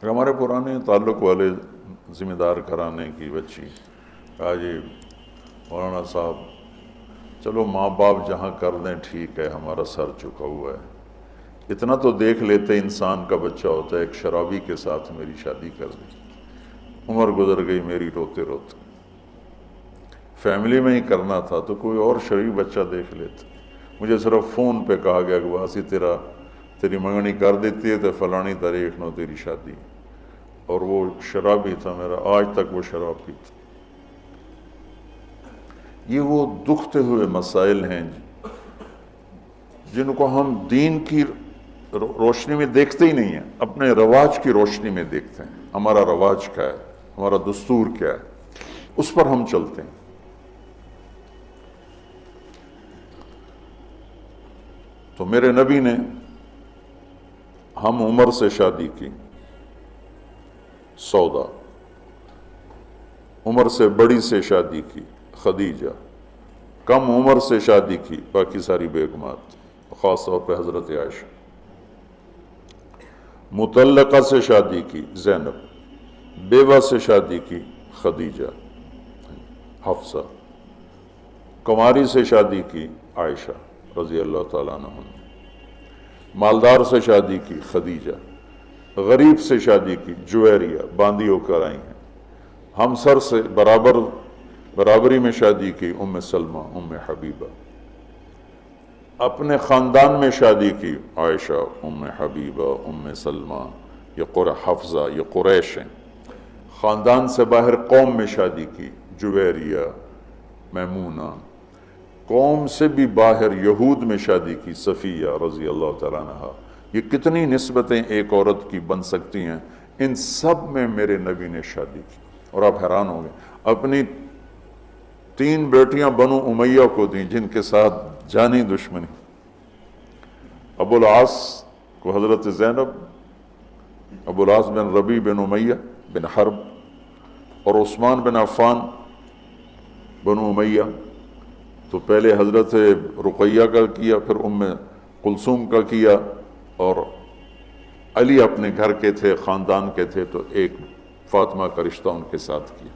ہمارے پرانے تعلق والے ذمہ دار گھرانے کی بچی کہا جی مولانا صاحب چلو ماں باپ جہاں کر دیں ٹھیک ہے، ہمارا سر جھکا ہوا ہے، اتنا تو دیکھ لیتے انسان کا بچہ ہوتا ہے، ایک شرابی کے ساتھ میری شادی کر دی، عمر گزر گئی میری روتے روتے، فیملی میں ہی کرنا تھا تو کوئی اور شریف بچہ دیکھ لیتے، مجھے صرف فون پہ کہا گیا کہ واسی تیری منگنی کر دیتی ہے تو فلانی تاریخ نو تیری شادی، اور وہ شرابی تھا میرا، آج تک وہ شراب پیتا۔ یہ وہ دکھتے ہوئے مسائل ہیں جن کو ہم دین کی روشنی میں دیکھتے ہی نہیں ہیں، اپنے رواج کی روشنی میں دیکھتے ہیں، ہمارا رواج کیا ہے، ہمارا دستور کیا ہے، اس پر ہم چلتے ہیں۔ تو میرے نبی نے ہم عمر سے شادی کی، سودا، عمر سے بڑی سے شادی کی، خدیجہ، کم عمر سے شادی کی باقی ساری بیگمات، خاص طور پہ حضرت عائشہ، مطلقہ سے شادی کی زینب، بیوہ سے شادی کی خدیجہ، حفصہ، کنواری سے شادی کی عائشہ رضی اللہ تعالیٰ عنہ، مالدار سے شادی کی خدیجہ، غریب سے شادی کی جویریہ، باندی ہو کر آئی ہیں، ہمسر سے برابری میں شادی کی ام سلمہ، ام حبیبہ، اپنے خاندان میں شادی کی عائشہ، ام حبیبہ، ام سلمہ، یہ حفصہ، یہ قریش ہیں، خاندان سے باہر قوم میں شادی کی جویریہ، میمونہ، قوم سے بھی باہر یہود میں شادی کی صفیہ رضی اللہ تعالیٰ عنہ۔ یہ کتنی نسبتیں ایک عورت کی بن سکتی ہیں، ان سب میں میرے نبی نے شادی کی، اور آپ حیران ہوں گے اپنی 3 بیٹیاں بنو امیہ کو دیں جن کے ساتھ جانی دشمنی، ابو العاص کو حضرت زینب، ابو العاص بن ربیع بن امیہ بن حرب، اور عثمان بن عفان بنو امیہ، تو پہلے حضرت رقیہ کا کیا، پھر ام کلثوم کا کیا، اور علی اپنے گھر کے تھے، خاندان کے تھے، تو ایک فاطمہ کا رشتہ ان کے ساتھ کیا،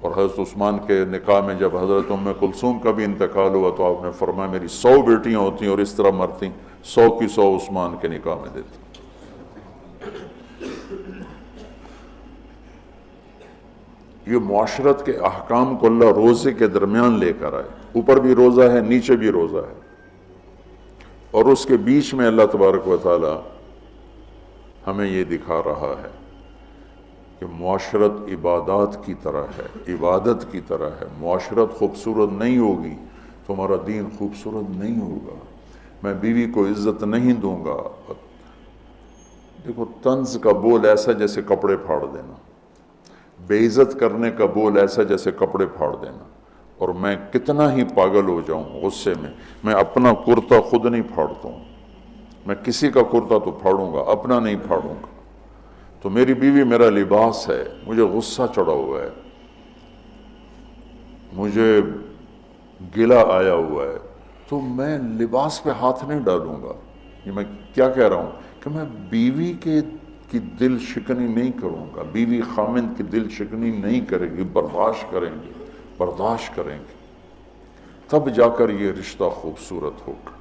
اور حضرت عثمان کے نکاح میں جب حضرت ام کلثوم کا بھی انتقال ہوا تو آپ نے فرمایا میری 100 بیٹیاں ہوتی اور اس طرح مرتی، 100 کی 100 عثمان کے نکاح میں دیتے۔ یہ معاشرت کے احکام کو اللہ روزے کے درمیان لے کر آئے، اوپر بھی روزہ ہے، نیچے بھی روزہ ہے، اور اس کے بیچ میں اللہ تبارک و تعالی ہمیں یہ دکھا رہا ہے کہ معاشرت عبادات کی طرح ہے، عبادت کی طرح ہے، معاشرت خوبصورت نہیں ہوگی تو ہمارا دین خوبصورت نہیں ہوگا، میں بیوی کو عزت نہیں دوں گا۔ دیکھو طنز کا بول ایسا جیسے کپڑے پھاڑ دینا، بے عزت کرنے کا بول ایسا جیسے کپڑے پھاڑ دینا، اور میں کتنا ہی پاگل ہو جاؤں غصے میں اپنا کرتا خود نہیں پھاڑتا ہوں، میں کسی کا کرتا تو پھاڑوں گا، اپنا نہیں پھاڑوں گا۔ تو میری بیوی میرا لباس ہے، مجھے غصہ چڑھا ہوا ہے، مجھے گلہ آیا ہوا ہے، تو میں لباس پہ ہاتھ نہیں ڈالوں گا۔ یہ میں کیا کہہ رہا ہوں کہ میں بیوی کی دل شکنی نہیں کروں گا، بیوی خامند کی دل شکنی نہیں کرے گی، برداشت کریں گے، تب جا کر یہ رشتہ خوبصورت ہوگا۔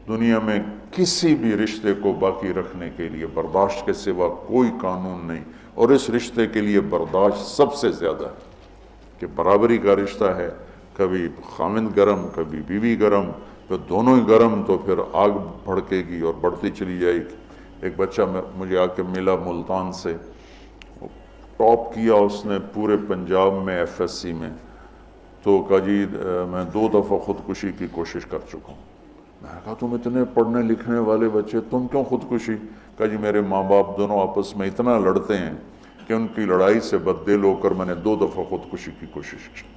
دنیا میں کسی بھی رشتے کو باقی رکھنے کے لیے برداشت کے سوا کوئی قانون نہیں، اور اس رشتے کے لیے برداشت سب سے زیادہ ہے کہ برابری کا رشتہ ہے، کبھی خامند گرم کبھی بیوی گرم، تو دونوں ہی گرم تو پھر آگ بھڑکے گی اور بڑھتی چلی جائے گی۔ ایک بچہ مجھے آ کے ملا ملتان سے، ٹاپ کیا اس نے پورے پنجاب میں FSC میں، تو کہا جی میں 2 دفعہ خودکشی کی کوشش کر چکا ہوں۔ میں نے کہا تم اتنے پڑھنے لکھنے والے بچے تم کیوں خودکشی؟ کہا جی میرے ماں باپ دونوں آپس میں اتنا لڑتے ہیں کہ ان کی لڑائی سے بددل ہو کر میں نے 2 دفعہ خودکشی کی کوشش کی۔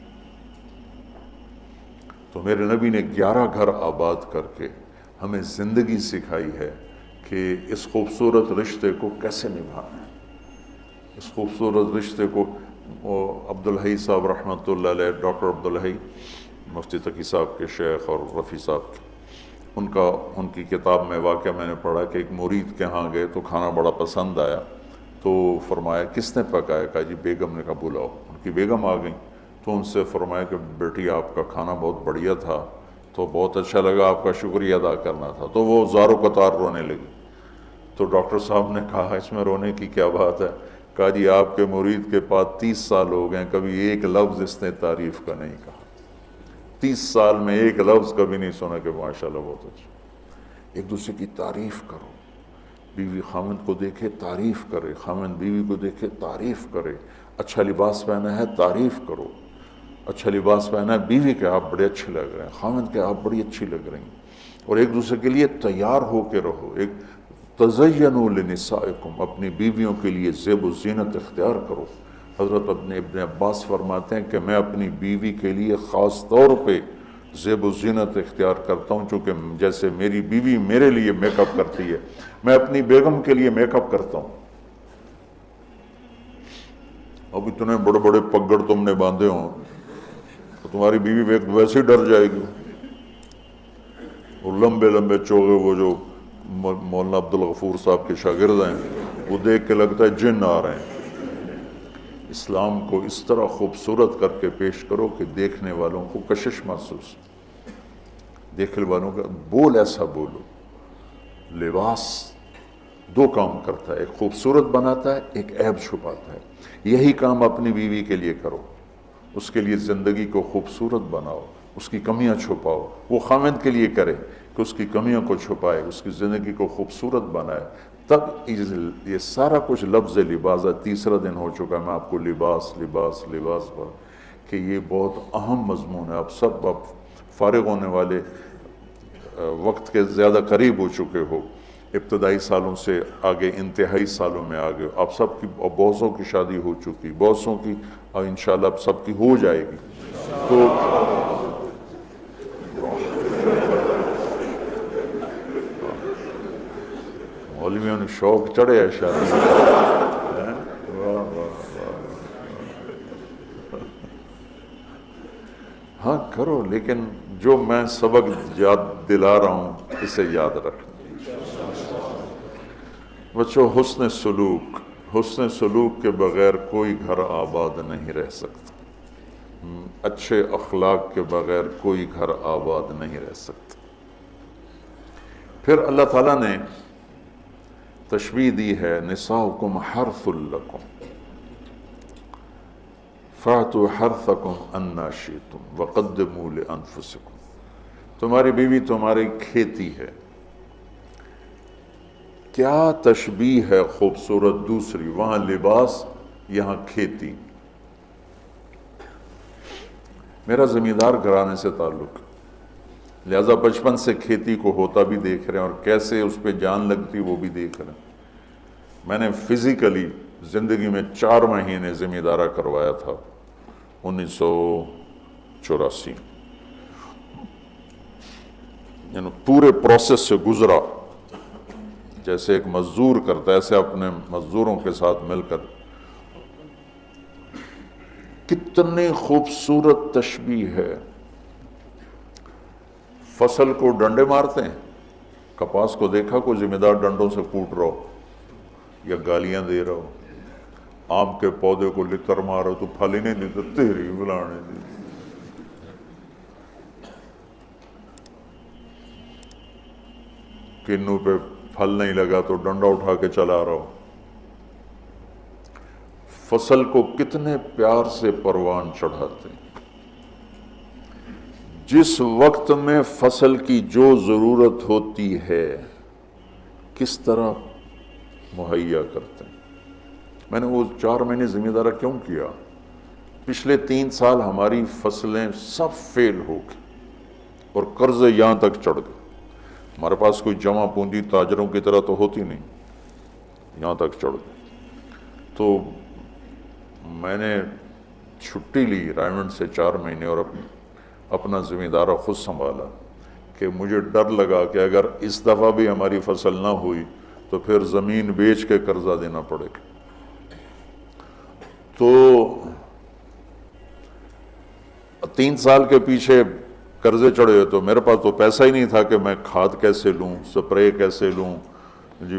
تو میرے نبی نے 11 گھر آباد کر کے ہمیں زندگی سکھائی ہے کہ اس خوبصورت رشتے کو کیسے نبھانا ہے۔ اس خوبصورت رشتے کو عبدالحی صاحب رحمۃ اللہ علیہ، ڈاکٹر عبدالحی، مفتی تقی صاحب کے شیخ اور رفیع صاحب کے، ان کی کتاب میں واقعہ میں نے پڑھا کہ ایک مرید کے ہاں گئے تو کھانا بڑا پسند آیا، تو فرمایا کس نے پکایا؟ کہا جی بیگم نے کہا بلاؤ۔ ان کی بیگم آ گئیں تو ان سے فرمایا کہ بیٹی آپ کا کھانا بہت بڑھیا تھا، تو بہت اچھا لگا، آپ کا شکریہ ادا کرنا تھا۔ تو وہ زارو قطار رونے لگی۔ تو ڈاکٹر صاحب نے کہا اس میں رونے کی کیا بات ہے؟ کہا جی آپ کے مرید کے پاس 30 سال ہو گئے، کبھی ایک لفظ اس نے تعریف کا نہیں کہا، 30 سال میں ایک لفظ کبھی نہیں سنا کہ ماشاءاللہ بہت اچھا۔ ایک دوسرے کی تعریف کرو، بیوی خامند کو دیکھے تعریف کرے، خامند بیوی کو دیکھے تعریف کرے۔ اچھا لباس پہنا ہے تعریف کرو، اچھا لباس پہنا ہے بیوی کے آپ بڑے اچھے لگ رہے ہیں، خامند کے آپ بڑی اچھی لگ رہی ہیں، اور ایک دوسرے کے لیے تیار ہو کے رہو۔ ایک تزینوا لنسائکم، اپنی بیویوں کے لیے زیب و زینت اختیار کرو۔ حضرت ابن عباس فرماتے ہیں کہ میں اپنی بیوی کے لیے خاص طور پہ زیب و زینت اختیار کرتا ہوں، چونکہ جیسے میری بیوی میرے لیے میک اپ کرتی ہے، میں اپنی بیگم کے لیے میک اپ کرتا ہوں۔ اب اتنے بڑے بڑے پگڑ تم نے باندھے ہوں تو تمہاری بیوی ویسے ہی ڈر جائے گی۔ اور لمبے لمبے چوغے وہ جو مولانا عبدالغفور صاحب کے شاگرد ہیں، وہ دیکھ کے لگتا ہے جن آ رہے ہیں۔ اسلام کو اس طرح خوبصورت کر کے پیش کرو کہ دیکھنے والوں کو کشش محسوس، دیکھنے والوں کا بول ایسا بولو۔ لباس دو کام کرتا ہے، ایک خوبصورت بناتا ہے، ایک عیب چھپاتا ہے۔ یہی کام اپنی بیوی کے لیے کرو، اس کے لیے زندگی کو خوبصورت بناؤ، اس کی کمیاں چھپاؤ۔ وہ خامند کے لیے کرے کہ اس کی کمیوں کو چھپائے، اس کی زندگی کو خوبصورت بنائے، تب یہ سارا کچھ لفظ لباس ہے۔ تیسرا دن ہو چکا میں آپ کو لباس لباس لباس پر کہ یہ بہت اہم مضمون ہے۔ آپ سب اب فارغ ہونے والے وقت کے زیادہ قریب ہو چکے ہو، ابتدائی سالوں سے آگے انتہائی سالوں میں آگے، اب سب کی بہتوں کی شادی ہو چکی، بہتوں کی اور انشاءاللہ اب سب کی ہو جائے گی۔ تو مولویوں نے شوق چڑھے ہے شادی۔ ہاں کرو، لیکن جو میں سبق یاد دلا رہا ہوں اسے یاد رکھنا۔ بچوں، حسن سلوک کے بغیر کوئی گھر آباد نہیں رہ سکتا، اچھے اخلاق کے بغیر کوئی گھر آباد نہیں رہ سکتا۔ پھر اللہ تعالیٰ نے تشبیہ دی ہے، نساؤکم حرث لکم فأتوا حرثکم انا شئتم وقدموا لانفسکم۔ تمہاری بیوی تمہاری کھیتی ہے۔ کیا تشبیہ ہے خوبصورت دوسری، وہاں لباس یہاں کھیتی۔ میرا زمیندار گھرانے سے تعلق، لہذا بچپن سے کھیتی کو ہوتا بھی دیکھ رہے ہیں اور کیسے اس پہ جان لگتی وہ بھی دیکھ رہے ہیں۔ میں نے فزیکلی زندگی میں 4 مہینے زمیندارہ کروایا تھا 1984، یعنی پورے پروسیس سے گزرا، جیسے ایک مزدور کرتا ہے ایسے اپنے مزدوروں کے ساتھ مل کر۔ کتنی خوبصورت تشبیہ ہے۔ فصل کو ڈنڈے مارتے ہیں، کپاس کو دیکھا کوئی ذمہ دار ڈنڈوں سے کوٹ رہا ہو یا گالیاں دے رہا ہو، آم کے پودے کو لتر مارو تو پھل ہی نہیں دیتے، تیری بلانے دی۔ کنو پہ پھل نہیں لگا تو ڈنڈا اٹھا کے چلا رہا ہو۔ فصل کو کتنے پیار سے پروان چڑھاتے ہیں، جس وقت میں فصل کی جو ضرورت ہوتی ہے کس طرح مہیا کرتے ہیں۔ میں نے وہ 4 مہینے زمیندارہ کیوں کیا؟ پچھلے 3 سال ہماری فصلیں سب فیل ہو گئی اور قرضے یہاں تک چڑھ گئے۔ ہمارے پاس کوئی جمع پونجی تاجروں کی طرح تو ہوتی نہیں، یہاں تک چڑھ گئی۔ تو میں نے چھٹی لی رائمنڈ سے 4 مہینے اور اپنا زمیندارہ خود سنبھالا، کہ مجھے ڈر لگا کہ اگر اس دفعہ بھی ہماری فصل نہ ہوئی تو پھر زمین بیچ کے قرضہ دینا پڑے گا۔ تو 3 سال کے پیچھے قرضے چڑھے ہوئے، تو میرے پاس تو پیسہ ہی نہیں تھا کہ میں کھاد کیسے لوں، سپرے کیسے لوں، جی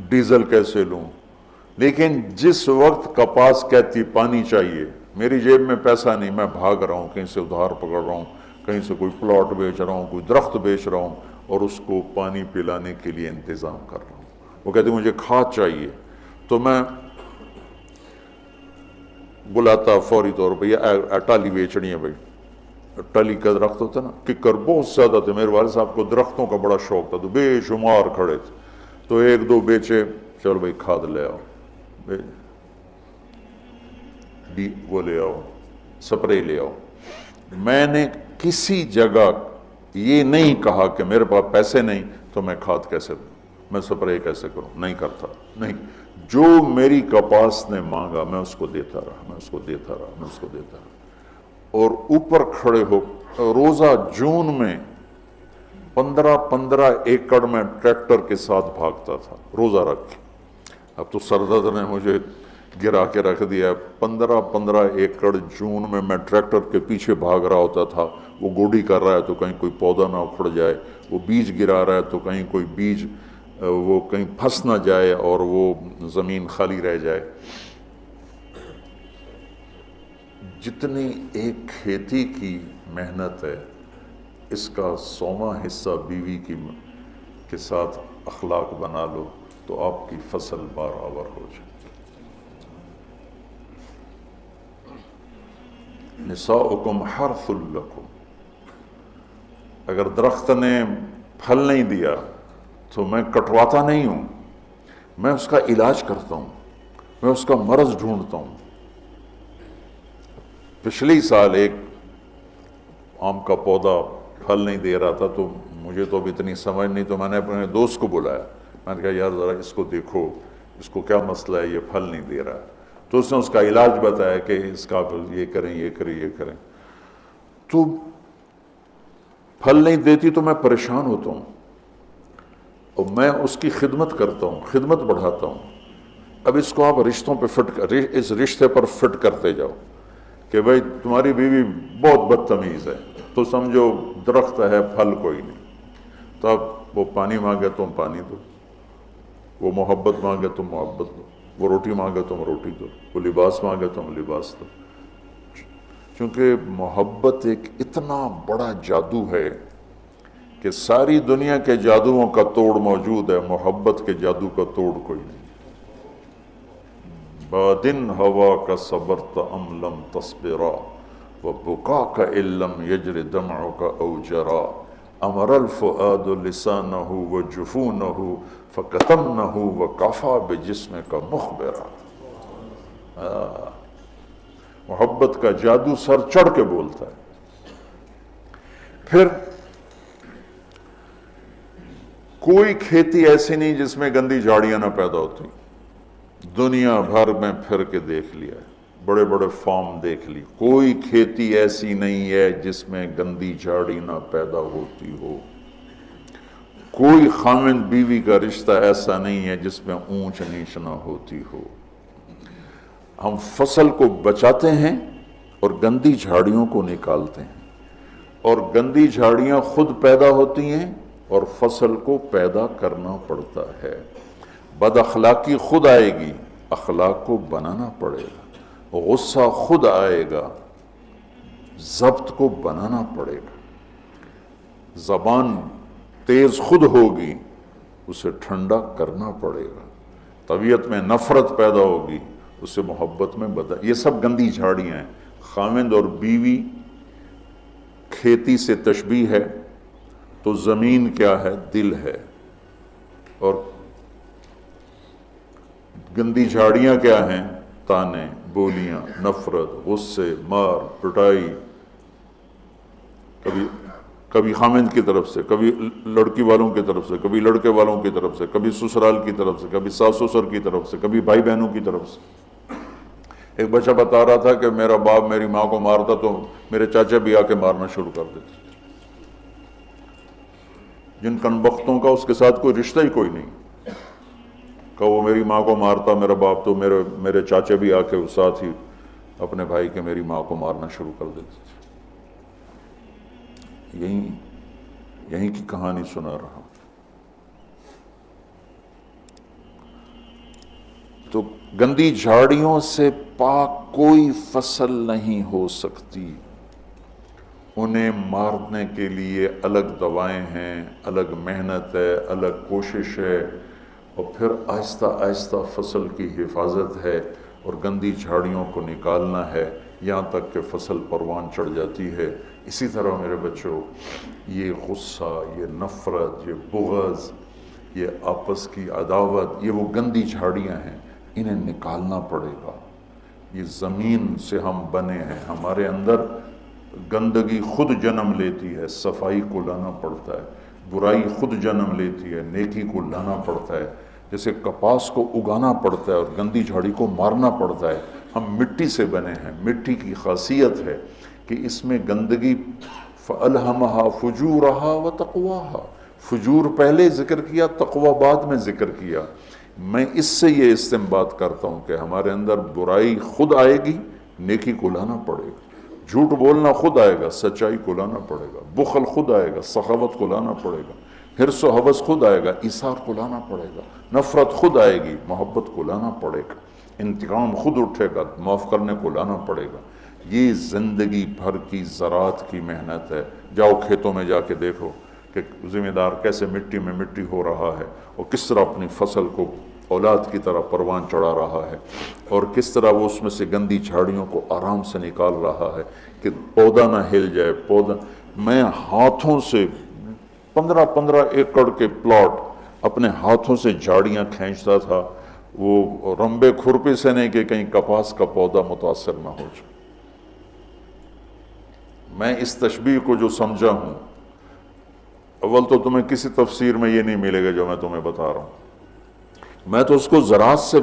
ڈیزل کیسے لوں۔ لیکن جس وقت کپاس کہتی پانی چاہیے، میری جیب میں پیسہ نہیں، میں بھاگ رہا ہوں، کہیں سے ادھار پکڑ رہا ہوں، کہیں سے کوئی پلاٹ بیچ رہا ہوں، کوئی درخت بیچ رہا ہوں، اور اس کو پانی پلانے کے لیے انتظام کر رہا ہوں۔ وہ کہتے مجھے کھاد چاہیے، تو میں بلاتا فوری طور پہ، یہ ٹالی بیچنی ہے بھائی، ٹالی کا درخت ہوتا ہے نا، ککر بہت زیادہ تھے، میرے والد صاحب کو درختوں کا بڑا شوق تھا، تو بے شمار کھڑے تھے، تو ایک دو بیچے، چلو بھائی کھاد لے آؤ، وہ لے آؤ، سپرے لے آؤ۔ میں نے کسی جگہ یہ نہیں کہا کہ میرے پاس پیسے نہیں تو میں کھاد کیسے دوں، میں سپرے کیسے کروں، نہیں کرتا، نہیں۔ جو میری کپاس نے مانگا میں اس کو دیتا رہا، میں اس کو دیتا رہا، میں اس کو دیتا رہا، اور اوپر کھڑے ہو روزہ جون میں 15 ایکڑ میں ٹریکٹر کے ساتھ بھاگتا تھا روزہ رکھ کے۔ اب تو سردرد نے مجھے گرا کے رکھ دیا، 15 ایکڑ جون میں ٹریکٹر کے پیچھے بھاگ رہا ہوتا تھا، وہ گوڈی کر رہا ہے تو کہیں کوئی پودا نہ اکھڑ جائے، وہ بیج گرا رہا ہے تو کہیں کوئی بیج وہ کہیں پھنس نہ جائے اور وہ زمین خالی رہ جائے۔ جتنی ایک کھیتی کی محنت ہے، اس کا 100واں حصہ بیوی کے ساتھ اخلاق بنا لو تو آپ کی فصل برابر ہو جائے۔ نساؤکم حرث لکم، اگر درخت نے پھل نہیں دیا تو میں کٹواتا نہیں ہوں، میں اس کا علاج کرتا ہوں، میں اس کا مرض ڈھونڈتا ہوں۔ پچھلی سال ایک آم کا پودا پھل نہیں دے رہا تھا، تو مجھے تو اب اتنی سمجھ نہیں، تو میں نے اپنے دوست کو بلایا، میں نے کہا یار ذرا اس کو دیکھو، اس کو کیا مسئلہ ہے، یہ پھل نہیں دے رہا ہے۔ تو اس نے اس کا علاج بتایا کہ اس کا یہ کریں، یہ کریں، یہ کریں۔ تو پھل نہیں دیتی تو میں پریشان ہوتا ہوں، اور میں اس کی خدمت کرتا ہوں، خدمت بڑھاتا ہوں۔ اب اس کو آپ رشتوں پہ اس رشتے پر فٹ کرتے جاؤ کہ بھائی تمہاری بیوی بہت بدتمیز ہے، تو سمجھو درخت ہے، پھل کوئی نہیں۔ تو اب وہ پانی مانگے تم پانی دو، وہ محبت مانگے تم محبت دو، وہ روٹی مانگے تم روٹی دو، وہ لباس مانگے تم لباس دو۔ چونکہ محبت ایک اتنا بڑا جادو ہے کہ ساری دنیا کے جادوؤں کا توڑ موجود ہے، محبت کے جادو کا توڑ کوئی نہیں۔ بادن ہوا کا صبرت ام لم تصبرا وبکاک ان لم یجر دمعک او جرا امر الفؤاد لسانہ وجفونہ فکتمنہ وکفا بجسمک مخبرا۔ محبت کا جادو سر چڑھ کے بولتا ہے۔ پھر کوئی کھیتی ایسی نہیں جس میں گندی جھاڑیاں نہ پیدا ہوتی، دنیا بھر میں پھر کے دیکھ لیا ہے، بڑے بڑے فارم دیکھ لی، کوئی کھیتی ایسی نہیں ہے جس میں گندی جھاڑی نہ پیدا ہوتی ہو، کوئی خاوند بیوی کا رشتہ ایسا نہیں ہے جس میں اونچ نیچ نہ ہوتی ہو۔ ہم فصل کو بچاتے ہیں اور گندی جھاڑیوں کو نکالتے ہیں، اور گندی جھاڑیاں خود پیدا ہوتی ہیں اور فصل کو پیدا کرنا پڑتا ہے۔ بد اخلاقی خود آئے گی، اخلاق کو بنانا پڑے گا، غصہ خود آئے گا، ضبط کو بنانا پڑے گا، زبان تیز خود ہوگی، اسے ٹھنڈا کرنا پڑے گا، طبیعت میں نفرت پیدا ہوگی، اسے محبت میں بدل۔ یہ سب گندی جھاڑیاں ہیں۔ خاوند اور بیوی کھیتی سے تشبیہ ہے تو زمین کیا ہے؟ دل ہے، اور گندی جھاڑیاں کیا ہیں؟ تانے، بولیاں، نفرت، غصے، مار پٹائی، کبھی خاوند کی طرف سے، کبھی لڑکی والوں کی طرف سے، کبھی لڑکے والوں کی طرف سے، کبھی سسرال کی طرف سے، کبھی ساس سسر کی طرف سے، کبھی بھائی بہنوں کی طرف سے۔ ایک بچہ بتا رہا تھا کہ میرا باپ میری ماں کو مارتا تو میرے چاچا بھی آ کے مارنا شروع کر دیتے، جن کنبختوں کا اس کے ساتھ کوئی رشتہ ہی کوئی نہیں، کہ وہ میری ماں کو مارتا میرا باپ تو میرے چاچا بھی آ کے ساتھ ہی اپنے بھائی کے میری ماں کو مارنا شروع کر دیتے تھے۔ یہیں کی کہانی سنا رہا ہوں۔ تو گندی جھاڑیوں سے پاک کوئی فصل نہیں ہو سکتی، انہیں مارنے کے لیے الگ دوائیں ہیں، الگ محنت ہے، الگ کوشش ہے، اور پھر آہستہ آہستہ فصل کی حفاظت ہے اور گندی جھاڑیوں کو نکالنا ہے یہاں تک کہ فصل پروان چڑھ جاتی ہے۔ اسی طرح میرے بچوں، یہ غصہ، یہ نفرت، یہ بغض، یہ آپس کی عداوت، یہ وہ گندی جھاڑیاں ہیں، انہیں نکالنا پڑے گا۔ یہ زمین سے ہم بنے ہیں، ہمارے اندر گندگی خود جنم لیتی ہے، صفائی کو لانا پڑتا ہے، برائی خود جنم لیتی ہے، نیکی کو لانا پڑتا ہے۔ جیسے کپاس کو اگانا پڑتا ہے اور گندی جھاڑی کو مارنا پڑتا ہے، ہم مٹی سے بنے ہیں۔ مٹی کی خاصیت ہے کہ اس میں گندگی فَأَلْهَمَهَا فُجُورَهَا وَتَقْوَاهَا، فجور پہلے ذکر کیا، تقوی بعد میں ذکر کیا۔ میں اس سے یہ استنباط کرتا ہوں کہ ہمارے اندر برائی خود آئے گی، نیکی کو لانا پڑے گا، جھوٹ بولنا خود آئے گا، سچائی کو لانا پڑے گا، بخل خود آئے گا، سخاوت کو لانا پڑے گا، حرص و حوث خود آئے گا، ایثار کو لانا پڑے گا، نفرت خود آئے گی، محبت کو لانا پڑے گا، انتقام خود اٹھے گا، معاف کرنے کو لانا پڑے گا۔ یہ زندگی بھر کی زراعت کی محنت ہے۔ جاؤ کھیتوں میں جا کے دیکھو کہ ذمہ دار کیسے مٹی میں مٹی ہو رہا ہے اور کس طرح اپنی فصل کو اولاد کی طرح پروان چڑھا رہا ہے، اور کس طرح وہ اس میں سے گندی جھاڑیوں کو آرام سے نکال رہا ہے کہ پودا نہ ہل جائے۔ پودا، میں ہاتھوں سے 15 ایکڑ کے پلاٹ اپنے ہاتھوں سے جھاڑیاں کھینچتا تھا، وہ رمبے کھرپی سے نہیں کہ کہیں کپاس کا پودا متاثر نہ ہو جائے۔ میں اس تشبیہ کو جو سمجھا ہوں، اول تو تمہیں کسی تفسیر میں یہ نہیں ملے گا جو میں تمہیں بتا رہا ہوں، میں تو اس کو زراعت سے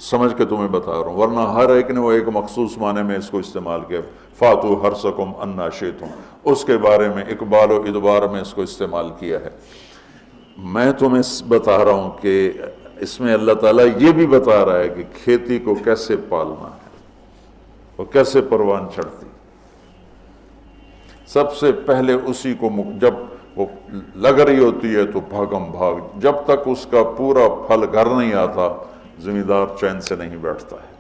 سمجھ کے تمہیں بتا رہا ہوں، ورنہ ہر ایک نے وہ ایک مخصوص معنی میں اس کو استعمال کیا۔ فاتو حرثکم انا شئتم، اس کے بارے میں اقبال و ادبار میں اس کو استعمال کیا ہے۔ میں تمہیں بتا رہا ہوں کہ اس میں اللہ تعالیٰ یہ بھی بتا رہا ہے کہ کھیتی کو کیسے پالنا ہے اور کیسے پروان چڑھتی۔ سب سے پہلے اسی کو جب وہ لگ رہی ہوتی ہے تو بھاگم بھاگ، جب تک اس کا پورا پھل گھر نہیں آتا زمیندار چین سے نہیں بیٹھتا ہے۔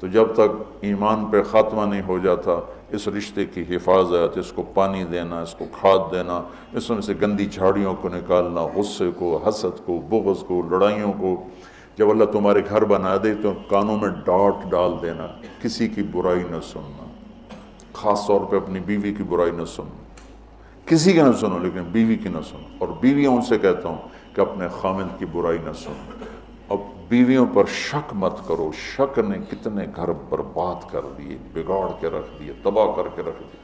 تو جب تک ایمان پہ خاتمہ نہیں ہو جاتا، اس رشتے کی حفاظت، اس کو پانی دینا، اس کو کھاد دینا، اس میں سے گندی جھاڑیوں کو نکالنا، غصے کو، حسد کو، بغض کو، لڑائیوں کو۔ جب اللہ تمہارے گھر بنا دے تو کانوں میں ڈانٹ ڈال دینا، کسی کی برائی نہ سننا، خاص طور پہ اپنی بیوی کی برائی نہ سننا، کسی کی نہ سنو لیکن بیوی کی نہ سنو، اور بیویاں ان سے کہتا ہوں کہ اپنے خامند کی برائی نہ سنو۔ اب بیویوں پر شک مت کرو، شک نے کتنے گھر برباد کر دیے، بگاڑ کے رکھ دیے، تباہ کر کے رکھ دیے۔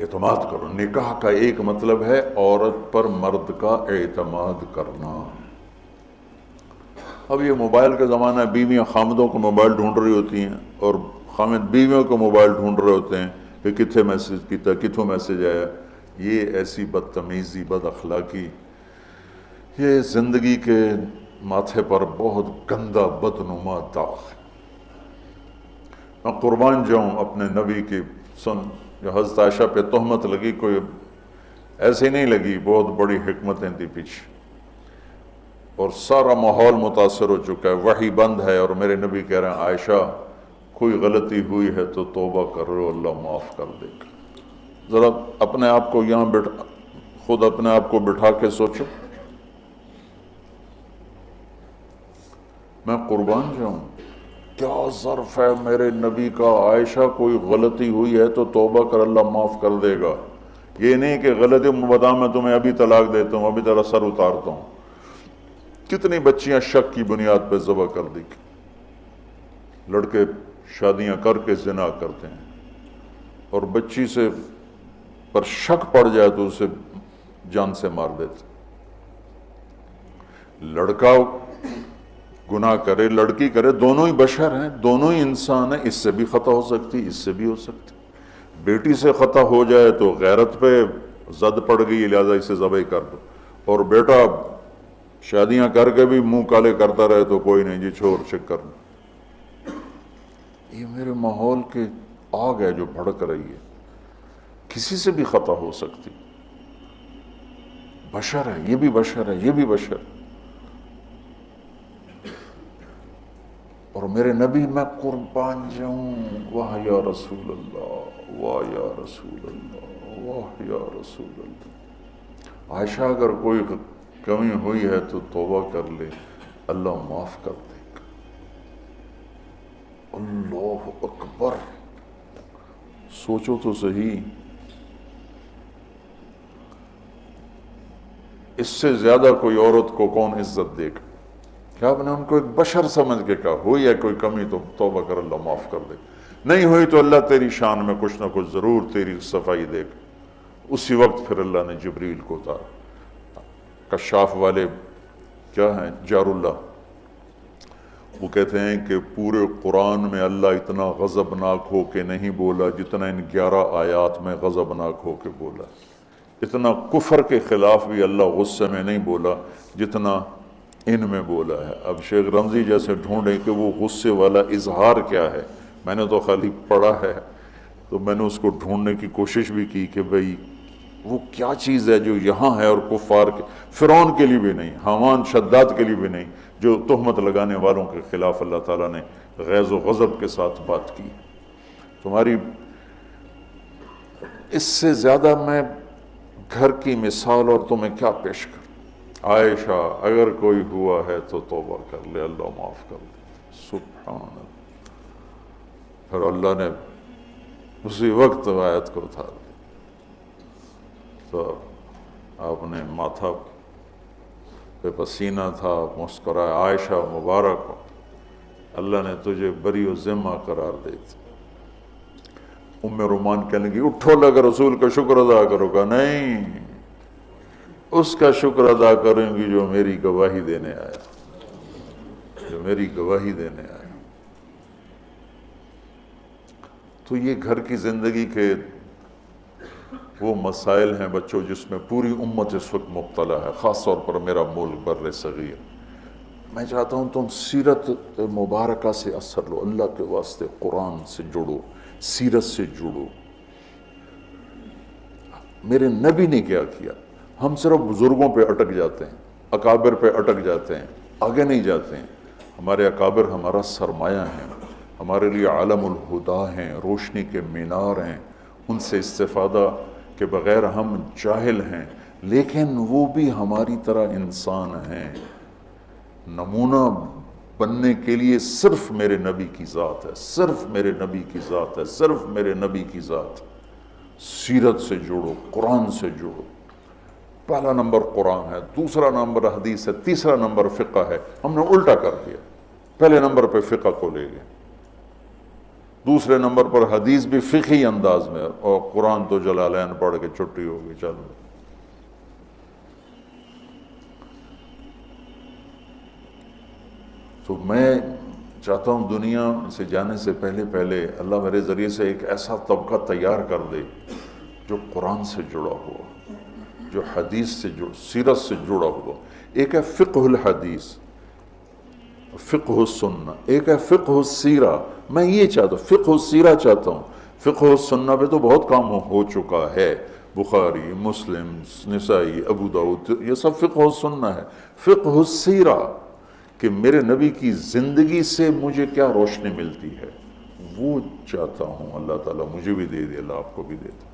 اعتماد کرو۔ نکاح کا ایک مطلب ہے عورت پر مرد کا اعتماد کرنا۔ اب یہ موبائل کا زمانہ ہے، بیویاں خامدوں کو موبائل ڈھونڈ رہی ہوتی ہیں اور خامد بیویوں کو موبائل ڈھونڈ رہے ہوتے ہیں کہ کتنے میسج کیتا، کتوں میسج آیا۔ یہ ایسی بدتمیزی، بد اخلاقی، یہ زندگی کے ماتھے پر بہت گندا بدنما داغ ہے۔ میں قربان جاؤں اپنے نبی کی سن، جو حضرت عائشہ پہ تہمت لگی کوئی ایسے نہیں لگی، بہت بڑی حکمتیں تھی پیچھے، اور سارا ماحول متاثر ہو چکا ہے، وحی بند ہے، اور میرے نبی کہہ رہے ہیں عائشہ کوئی غلطی ہوئی ہے تو توبہ کرو، اللہ معاف کر دے گا۔ ذرا اپنے آپ کو یہاں خود اپنے آپ کو بٹھا کے سوچو۔ میں قربان جاؤں، کیا ظرف ہے میرے نبی کا، عائشہ کوئی غلطی ہوئی ہے تو توبہ کر، اللہ معاف کر دے گا۔ یہ نہیں کہ غلطی بتا میں تمہیں ابھی طلاق دیتا ہوں، ابھی تیرا سر اتارتا ہوں۔ کتنی بچیاں شک کی بنیاد پہ ذبح کر دی، لڑکے شادیاں کر کے زنا کرتے ہیں، اور بچی سے پر شک پڑ جائے تو اسے جان سے مار دیتے۔ لڑکا گناہ کرے، لڑکی کرے، دونوں ہی بشر ہیں، دونوں ہی انسان ہیں، اس سے بھی خطا ہو سکتی، اس سے بھی ہو سکتی۔ بیٹی سے خطا ہو جائے تو غیرت پہ زد پڑ گئی لہذا اسے ذبح کر دو، اور بیٹا شادیاں کر کے بھی منہ کالے کرتا رہے تو کوئی نہیں جی چھوڑ چک کرنا۔ یہ میرے ماحول کے آگ ہے جو بھڑک رہی ہے، کسی سے بھی خطا ہو سکتی، بشر ہے، یہ بھی بشر ہے، یہ بھی بشر، اور میرے نبی میں قربان جاؤں، واہ یا رسول اللہ، واہ یا رسول اللہ، واہ یا رسول اللہ۔ عائشہ اگر کوئی کمی ہوئی ہے تو توبہ کر لے، اللہ معاف کر دے گا۔ اللہ اکبر، سوچو تو صحیح، اس سے زیادہ کوئی عورت کو کون عزت دے گا؟ کیا آپ نے ان کو ایک بشر سمجھ کے کہا، ہوئی ہے کوئی کمی تو توبہ کر، اللہ معاف کر دے، نہیں ہوئی تو اللہ تیری شان میں کچھ نہ کچھ ضرور تیری صفائی دے گا۔ اسی وقت پھر اللہ نے جبریل کو اتارا۔ کشاف والے کیا ہیں، جار اللہ، وہ کہتے ہیں کہ پورے قرآن میں اللہ اتنا غضبناک ہو کے نہیں بولا جتنا ان 11 آیات میں غضبناک ہو کے بولا، اتنا کفر کے خلاف بھی اللہ غصے میں نہیں بولا جتنا ان میں بولا ہے۔ اب شیخ رمزی جیسے ڈھونڈیں کہ وہ غصے والا اظہار کیا ہے، میں نے تو خالی پڑھا ہے، تو میں نے اس کو ڈھونڈنے کی کوشش بھی کی کہ بھئی وہ کیا چیز ہے جو یہاں ہے اور کفار کے، فرعون کے لیے بھی نہیں، حامان شداد کے لیے بھی نہیں، جو تہمت لگانے والوں کے خلاف اللہ تعالیٰ نے غیظ و غضب کے ساتھ بات کی۔ تمہاری اس سے زیادہ میں گھر کی مثال اور تمہیں کیا پیش کروں؟ عائشہ اگر کوئی ہوا ہے تو توبہ کر لے، اللہ معاف کر دے۔ سبحان اللہ۔ پھر اللہ نے اسی وقت آیت کو اتار دیا، تو آپ نے ماتھا پہ پسینہ تھا، مسکرائے، عائشہ مبارک ہو، اللہ نے تجھے بری و ذمہ قرار دے دی۔ ام رومان کہنے لگی اٹھو لگا رسول کا شکر ادا کرو گا، نہیں، اس کا شکر ادا کریں گی جو میری گواہی دینے آیا، جو میری گواہی دینے آیا۔ تو یہ گھر کی زندگی کے وہ مسائل ہیں بچوں جس میں پوری امت اس وقت مبتلا ہے، خاص طور پر میرا ملک بر صغیر۔ میں چاہتا ہوں تم سیرت مبارکہ سے اثر لو، اللہ کے واسطے قرآن سے جڑو، سیرت سے جڑو۔ میرے نبی نے کیا کیا؟ ہم صرف بزرگوں پہ اٹک جاتے ہیں، اکابر پہ اٹک جاتے ہیں، آگے نہیں جاتے ہیں۔ ہمارے اکابر ہمارا سرمایہ ہیں، ہمارے لیے عالم الہدا ہیں، روشنی کے مینار ہیں، ان سے استفادہ کے بغیر ہم جاہل ہیں، لیکن وہ بھی ہماری طرح انسان ہیں۔ نمونہ بننے کے لیے صرف میرے نبی کی ذات ہے، صرف میرے نبی کی ذات ہے، صرف میرے نبی کی ذات۔ سیرت سے جڑو، قرآن سے جڑو۔ پہلا نمبر قرآن ہے، دوسرا نمبر حدیث ہے، تیسرا نمبر فقہ ہے۔ ہم نے الٹا کر دیا، پہلے نمبر پہ فقہ کو لے گئے، دوسرے نمبر پر حدیث بھی فقہی انداز میں، اور قرآن تو جلالین پڑھ کے چھٹی ہو گئی، چلو۔ تو میں چاہتا ہوں دنیا سے جانے سے پہلے اللہ میرے ذریعے سے ایک ایسا طبقہ تیار کر دے جو قرآن سے جڑا ہوا، جو حدیث سے سیرت سے جڑا ہوا۔ ایک ہے فقہ الحدیث، فقہ السنہ، ایک ہے فقہ السیرہ۔ میں یہ چاہتا ہوں، فقہ السیرہ چاہتا ہوں۔ فقہ السنہ پہ تو بہت کام ہو چکا ہے، بخاری، مسلم، نسائی، ابو داؤد، یہ سب فقہ السنہ ہے۔ فقہ السیرہ کہ میرے نبی کی زندگی سے مجھے کیا روشنی ملتی ہے، وہ چاہتا ہوں۔ اللہ تعالیٰ مجھے بھی دے دے، اللہ آپ کو بھی دے دے۔